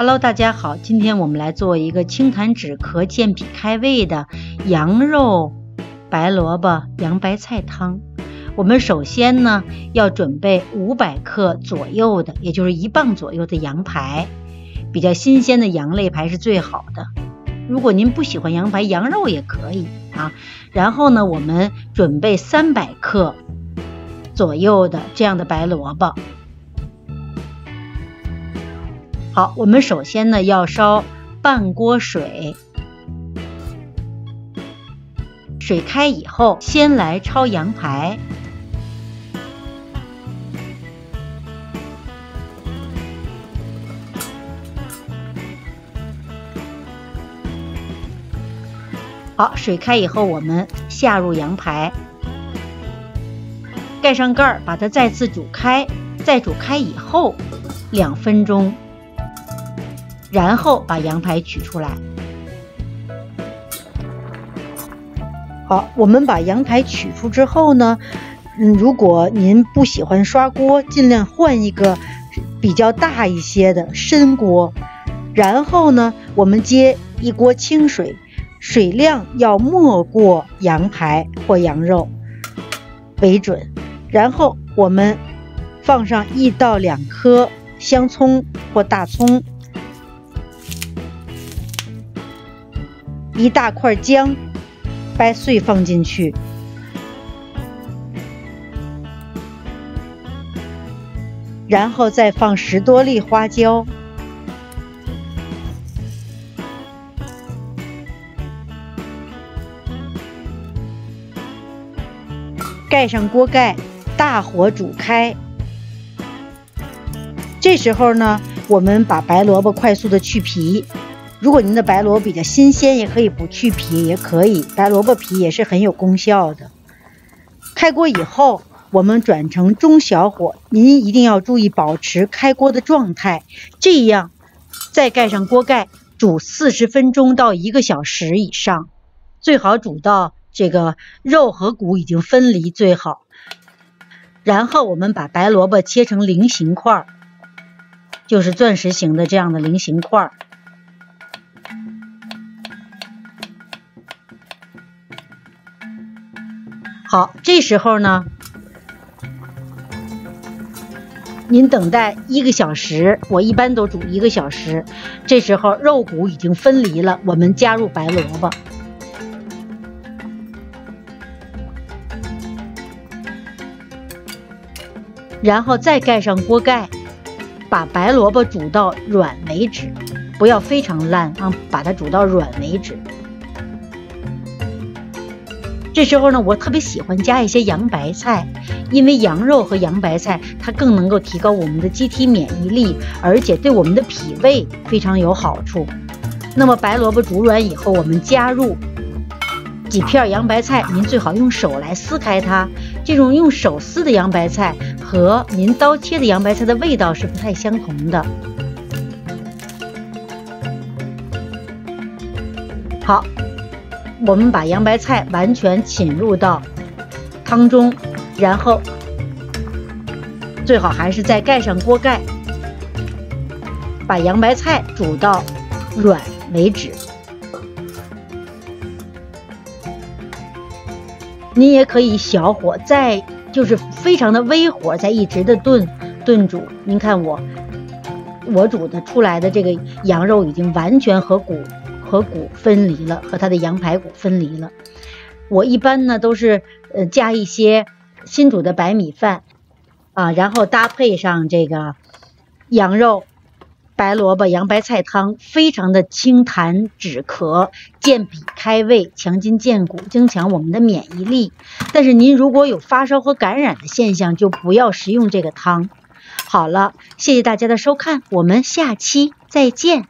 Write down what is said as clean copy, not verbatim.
Hello， 大家好，今天我们来做一个清痰止咳、健脾开胃的羊肉白萝卜洋白菜汤。我们首先呢要准备500克左右的，也就是1磅左右的羊排，比较新鲜的羊肋排是最好的。如果您不喜欢羊排，羊肉也可以啊。然后呢，我们准备300克左右的这样的白萝卜。好，我们首先呢要烧半锅水，水开以后，先来焯羊排。好，水开以后，我们下入羊排，盖上盖儿，把它再次煮开。再煮开以后2分钟。然后把羊排取出来。好，我们把羊排取出之后呢，如果您不喜欢刷锅，尽量换一个比较大一些的深锅。然后呢，我们接一锅清水，水量要没过羊排或羊肉为准。然后我们放上1到2颗香葱或大葱。1大块姜掰碎放进去，然后再放10多粒花椒，盖上锅盖，大火煮开。这时候呢，我们把白萝卜快速的去皮。如果您的白萝卜比较新鲜，也可以不去皮，也可以，白萝卜皮也是很有功效的。开锅以后，我们转成中小火，您一定要注意保持开锅的状态，这样再盖上锅盖，煮40分钟到1个小时以上，最好煮到这个肉和骨已经分离最好。然后我们把白萝卜切成菱形块，就是钻石形的这样的菱形块。好，这时候呢，您等待1个小时，我一般都煮1个小时。这时候肉骨已经分离了，我们加入白萝卜，然后再盖上锅盖，把白萝卜煮到软为止，不要非常烂啊，把它煮到软为止。这时候呢，我特别喜欢加一些洋白菜，因为羊肉和洋白菜它更能够提高我们的机体免疫力，而且对我们的脾胃非常有好处。那么白萝卜煮软以后，我们加入几片洋白菜，您最好用手来撕开它。这种用手撕的洋白菜和您刀切的洋白菜的味道是不太相同的。好，我们把洋白菜完全浸入到汤中，然后最好还是再盖上锅盖，把洋白菜煮到软为止。您也可以小火，再就是非常的微火，再一直的炖煮。您看我煮的出来的这个羊肉已经完全和骨分离了，和它的羊排骨分离了。我一般呢都是加一些新煮的白米饭啊，然后搭配上这个羊肉白萝卜洋白菜汤，非常的清痰止咳、健脾开胃、强筋健骨，增强我们的免疫力。但是您如果有发烧和感染的现象，就不要食用这个汤。好了，谢谢大家的收看，我们下期再见。